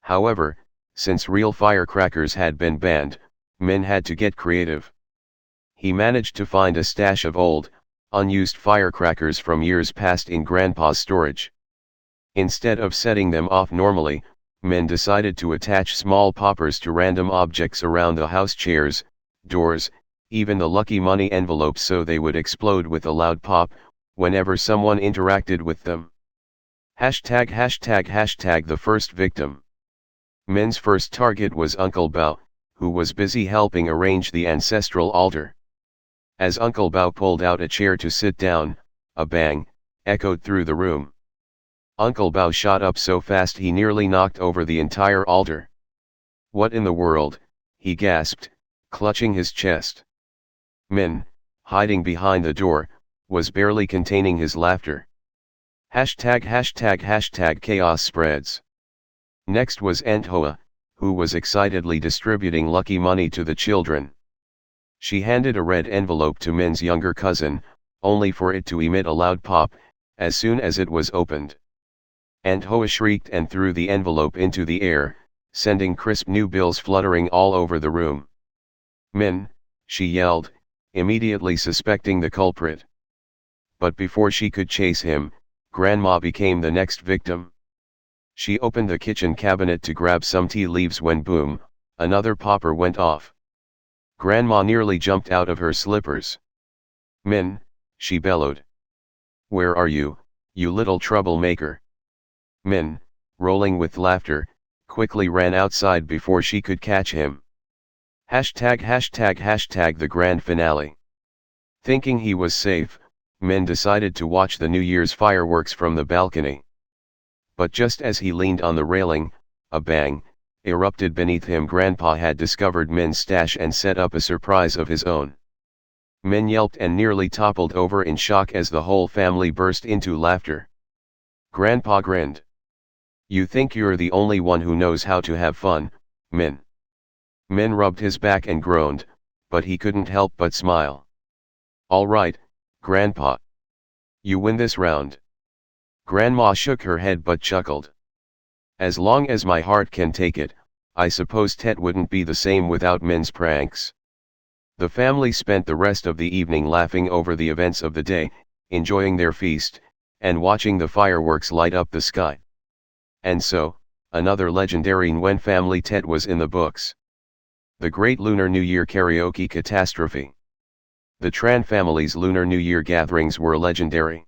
However, since real firecrackers had been banned, Min had to get creative. He managed to find a stash of old, unused firecrackers from years past in Grandpa's storage. Instead of setting them off normally, Min decided to attach small poppers to random objects around the house: chairs, doors, even the lucky money envelopes, so they would explode with a loud pop whenever someone interacted with them. ####. The first victim. Min's first target was Uncle Bao, who was busy helping arrange the ancestral altar. As Uncle Bao pulled out a chair to sit down, a bang echoed through the room. Uncle Bao shot up so fast he nearly knocked over the entire altar. "What in the world?" he gasped, clutching his chest. Min, hiding behind the door, was barely containing his laughter. #### Chaos spreads. Next was Aunt Hoa, who was excitedly distributing lucky money to the children. She handed a red envelope to Min's younger cousin, only for it to emit a loud pop as soon as it was opened. Aunt Hoa shrieked and threw the envelope into the air, sending crisp new bills fluttering all over the room. "Min," she yelled, immediately suspecting the culprit. But before she could chase him, Grandma became the next victim. She opened the kitchen cabinet to grab some tea leaves when boom, another popper went off. Grandma nearly jumped out of her slippers. "Min," she bellowed. "Where are you, you little troublemaker?" Min, rolling with laughter, quickly ran outside before she could catch him. #### The grand finale. Thinking he was safe, Min decided to watch the New Year's fireworks from the balcony. But just as he leaned on the railing, a bang erupted beneath him. Grandpa had discovered Min's stash and set up a surprise of his own. Min yelped and nearly toppled over in shock as the whole family burst into laughter. Grandpa grinned. "You think you're the only one who knows how to have fun, Min?" Min rubbed his back and groaned, but he couldn't help but smile. "All right, Grandpa. You win this round." Grandma shook her head but chuckled. "As long as my heart can take it, I suppose Tet wouldn't be the same without Min's pranks." The family spent the rest of the evening laughing over the events of the day, enjoying their feast, and watching the fireworks light up the sky. And so, another legendary Nguyen family Tet was in the books. The Great Lunar New Year Karaoke Catastrophe. The Tran family's Lunar New Year gatherings were legendary.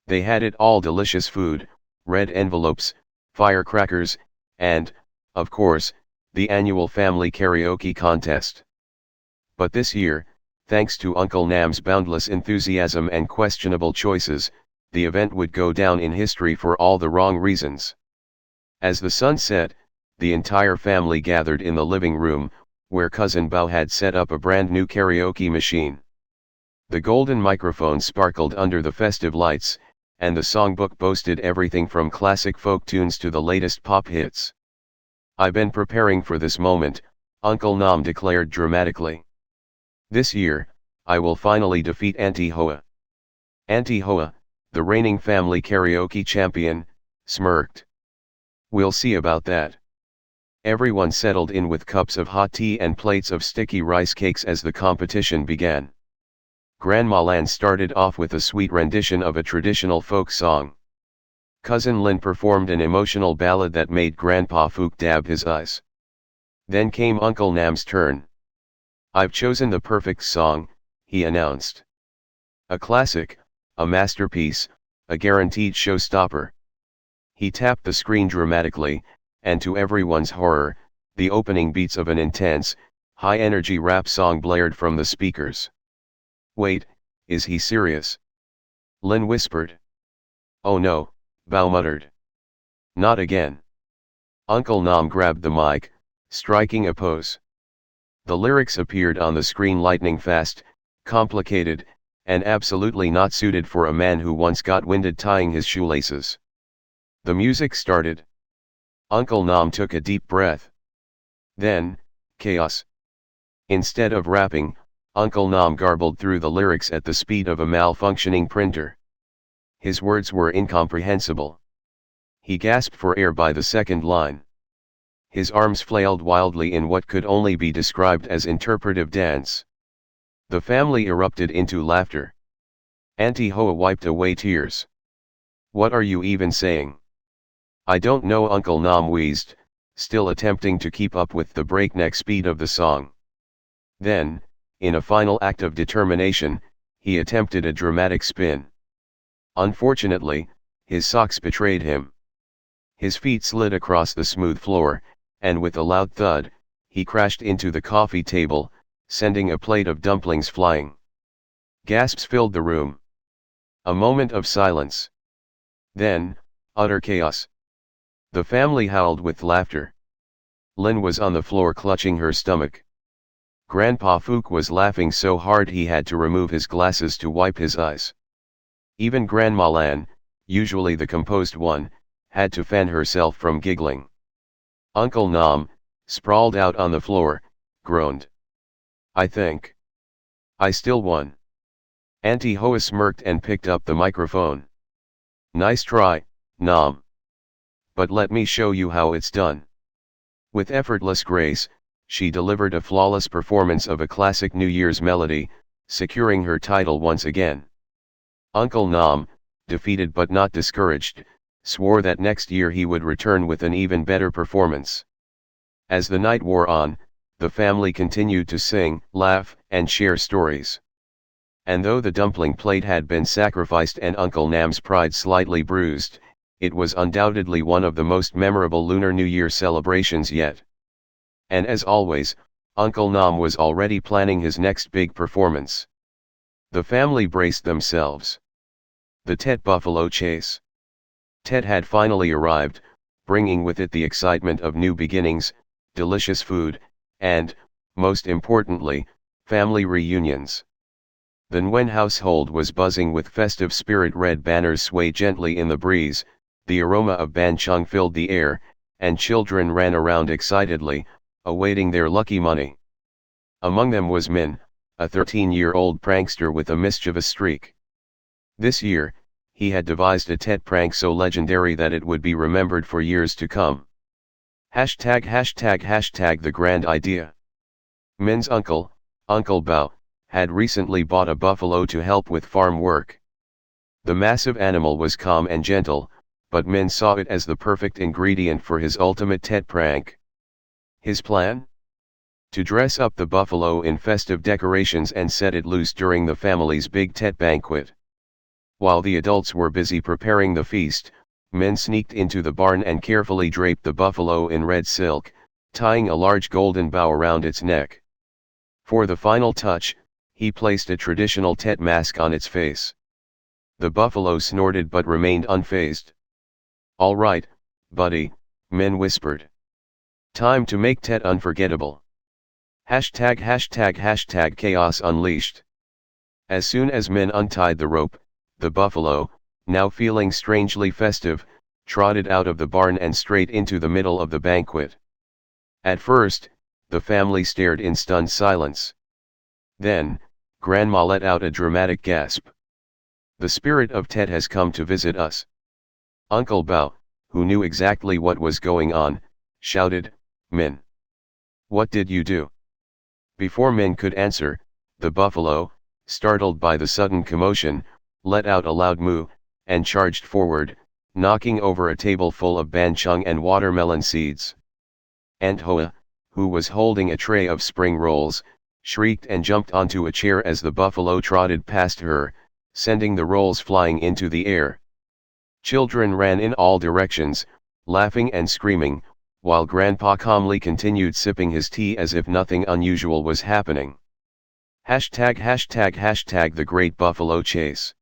They had it all: delicious food, red envelopes, firecrackers, and, of course, the annual family karaoke contest. But this year, thanks to Uncle Nam's boundless enthusiasm and questionable choices, the event would go down in history for all the wrong reasons. As the sun set, the entire family gathered in the living room, where Cousin Bao had set up a brand new karaoke machine. The golden microphone sparkled under the festive lights, and the songbook boasted everything from classic folk tunes to the latest pop hits. "I've been preparing for this moment," Uncle Nam declared dramatically. "This year, I will finally defeat Auntie Hoa." Auntie Hoa, the reigning family karaoke champion, smirked. "We'll see about that." Everyone settled in with cups of hot tea and plates of sticky rice cakes as the competition began. Grandma Lan started off with a sweet rendition of a traditional folk song. Cousin Lin performed an emotional ballad that made Grandpa Phuc dab his eyes. Then came Uncle Nam's turn. "I've chosen the perfect song," he announced. "A classic, a masterpiece, a guaranteed showstopper." He tapped the screen dramatically, and to everyone's horror, the opening beats of an intense, high-energy rap song blared from the speakers. "Wait, is he serious?" Lin whispered. "Oh no," Bao muttered. "Not again." Uncle Nam grabbed the mic, striking a pose. The lyrics appeared on the screen lightning fast, complicated, and absolutely not suited for a man who once got winded tying his shoelaces. The music started. Uncle Nam took a deep breath. Then, chaos. Instead of rapping, Uncle Nam garbled through the lyrics at the speed of a malfunctioning printer. His words were incomprehensible. He gasped for air by the second line. His arms flailed wildly in what could only be described as interpretive dance. The family erupted into laughter. Auntie Hoa wiped away tears. "What are you even saying?" "I don't know," Uncle Nam wheezed, still attempting to keep up with the breakneck speed of the song. Then, in a final act of determination, he attempted a dramatic spin. Unfortunately, his socks betrayed him. His feet slid across the smooth floor, and with a loud thud, he crashed into the coffee table, sending a plate of dumplings flying. Gasps filled the room. A moment of silence. Then, utter chaos. The family howled with laughter. Lin was on the floor clutching her stomach. Grandpa Phuc was laughing so hard he had to remove his glasses to wipe his eyes. Even Grandma Lan, usually the composed one, had to fan herself from giggling. Uncle Nam, sprawled out on the floor, groaned. "I think I still won." Auntie Hoa smirked and picked up the microphone. "Nice try, Nam. But let me show you how it's done." With effortless grace, she delivered a flawless performance of a classic New Year's melody, securing her title once again. Uncle Nam, defeated but not discouraged, swore that next year he would return with an even better performance. As the night wore on, the family continued to sing, laugh, and share stories. And though the dumpling plate had been sacrificed and Uncle Nam's pride slightly bruised, it was undoubtedly one of the most memorable Lunar New Year celebrations yet. And as always, Uncle Nam was already planning his next big performance. The family braced themselves. The Tet Buffalo Chase. Tet had finally arrived, bringing with it the excitement of new beginnings, delicious food, and, most importantly, family reunions. The Nguyen household was buzzing with festive spirit. Red banners swayed gently in the breeze, the aroma of ban chung filled the air, and children ran around excitedly, awaiting their lucky money. Among them was Min, a 13-year-old prankster with a mischievous streak. This year, he had devised a Tet prank so legendary that it would be remembered for years to come. ##### The grand idea. Min's uncle, Uncle Bao, had recently bought a buffalo to help with farm work. The massive animal was calm and gentle, but Min saw it as the perfect ingredient for his ultimate Tet prank. His plan? To dress up the buffalo in festive decorations and set it loose during the family's big Tet banquet. While the adults were busy preparing the feast, Min sneaked into the barn and carefully draped the buffalo in red silk, tying a large golden bow around its neck. For the final touch, he placed a traditional Tet mask on its face. The buffalo snorted but remained unfazed. "All right, buddy," Min whispered. "Time to make Tet unforgettable." #### Chaos unleashed. As soon as Min untied the rope, the buffalo, now feeling strangely festive, trotted out of the barn and straight into the middle of the banquet. At first, the family stared in stunned silence. Then, Grandma let out a dramatic gasp. "The spirit of Tet has come to visit us." Uncle Bao, who knew exactly what was going on, shouted, "Min! What did you do?" Before Min could answer, the buffalo, startled by the sudden commotion, let out a loud moo, and charged forward, knocking over a table full of ban chung and watermelon seeds. Aunt Hoa, who was holding a tray of spring rolls, shrieked and jumped onto a chair as the buffalo trotted past her, sending the rolls flying into the air. Children ran in all directions, laughing and screaming, while Grandpa calmly continued sipping his tea as if nothing unusual was happening. ###The Great Buffalo Chase.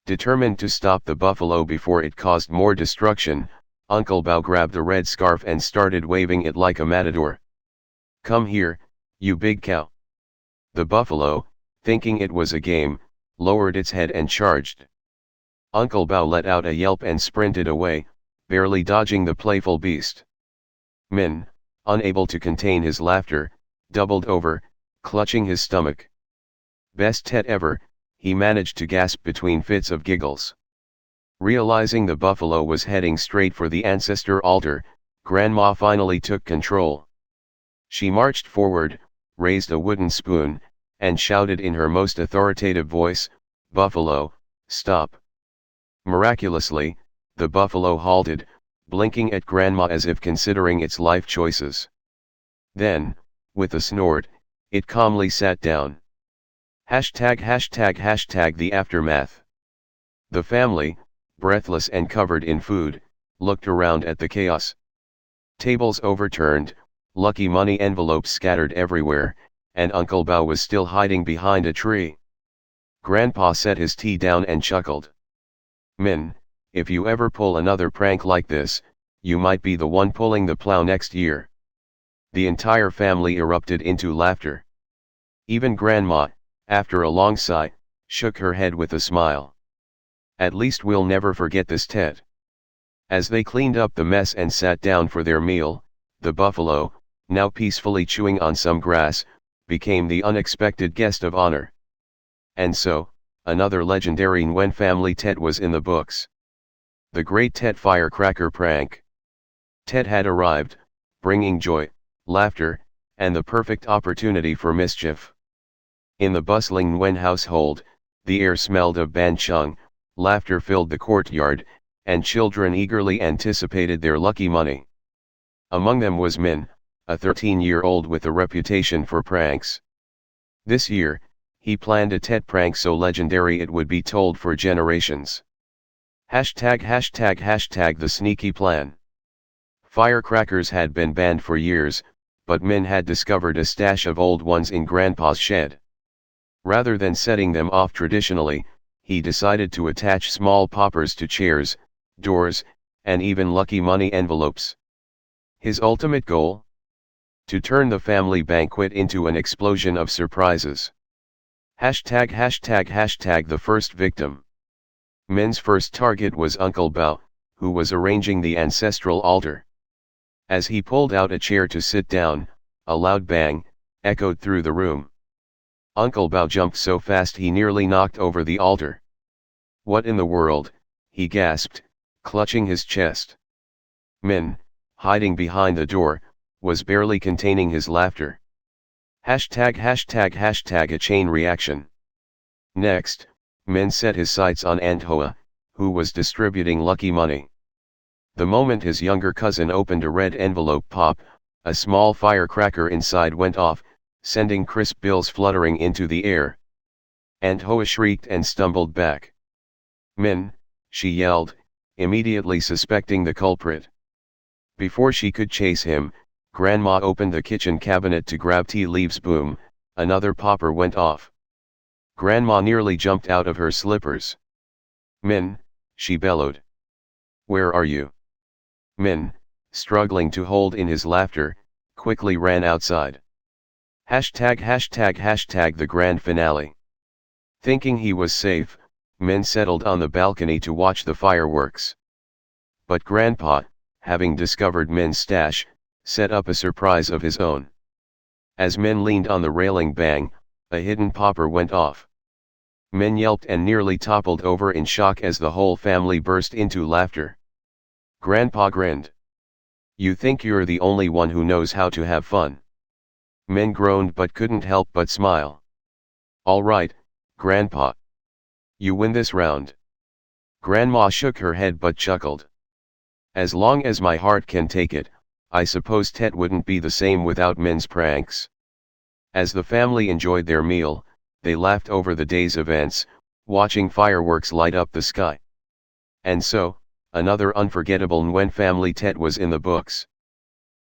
Determined to stop the buffalo before it caused more destruction, Uncle Bao grabbed a red scarf and started waving it like a matador. "Come here, you big cow." The buffalo, thinking it was a game, lowered its head and charged. Uncle Bao let out a yelp and sprinted away, barely dodging the playful beast. Min, unable to contain his laughter, doubled over, clutching his stomach. "Best Tet ever," he managed to gasp between fits of giggles. Realizing the buffalo was heading straight for the ancestor altar, Grandma finally took control. She marched forward, raised a wooden spoon, and shouted in her most authoritative voice, "Buffalo, stop." Miraculously, the buffalo halted, blinking at Grandma as if considering its life choices. Then, with a snort, it calmly sat down. The aftermath. The family, breathless and covered in food, looked around at the chaos. Tables overturned, lucky money envelopes scattered everywhere, and Uncle Bao was still hiding behind a tree. Grandpa set his tea down and chuckled. "Min, if you ever pull another prank like this, you might be the one pulling the plow next year." The entire family erupted into laughter. Even Grandma, after a long sigh, shook her head with a smile. "At least we'll never forget this, Ted." As they cleaned up the mess and sat down for their meal, the buffalo, now peacefully chewing on some grass, became the unexpected guest of honor. And so, another legendary Nguyen family Tet was in the books. The Great Tet Firecracker Prank. Tet had arrived, bringing joy, laughter, and the perfect opportunity for mischief. In the bustling Nguyen household, the air smelled of ban chung, laughter filled the courtyard, and children eagerly anticipated their lucky money. Among them was Min, a 13-year-old with a reputation for pranks. This year, he planned a Tet prank so legendary it would be told for generations. The sneaky plan. Firecrackers had been banned for years, but Min had discovered a stash of old ones in Grandpa's shed. Rather than setting them off traditionally, he decided to attach small poppers to chairs, doors, and even lucky money envelopes. His ultimate goal? To turn the family banquet into an explosion of surprises. The first victim. Min's first target was Uncle Bao, who was arranging the ancestral altar. As he pulled out a chair to sit down, a loud bang echoed through the room. Uncle Bao jumped so fast he nearly knocked over the altar. "What in the world?" he gasped, clutching his chest. Min, hiding behind the door, was barely containing his laughter. A chain reaction. Next, Min set his sights on Aunt Hoa, who was distributing lucky money. The moment his younger cousin opened a red envelope pop, a small firecracker inside went off, sending crisp bills fluttering into the air. Aunt Hoa shrieked and stumbled back. "Min," she yelled, immediately suspecting the culprit. Before she could chase him, Grandma opened the kitchen cabinet to grab tea leaves. Boom, another popper went off. Grandma nearly jumped out of her slippers. "Min," she bellowed. "Where are you?" Min, struggling to hold in his laughter, quickly ran outside. The grand finale. Thinking he was safe, Min settled on the balcony to watch the fireworks. But Grandpa, having discovered Min's stash, set up a surprise of his own. As Min leaned on the railing, bang, a hidden popper went off. Min yelped and nearly toppled over in shock as the whole family burst into laughter. Grandpa grinned. "You think you're the only one who knows how to have fun?" Min groaned but couldn't help but smile. "All right, Grandpa. You win this round." Grandma shook her head but chuckled. "As long as my heart can take it, I suppose Tet wouldn't be the same without Min's pranks." As the family enjoyed their meal, they laughed over the day's events, watching fireworks light up the sky. And so, another unforgettable Nguyen family Tet was in the books.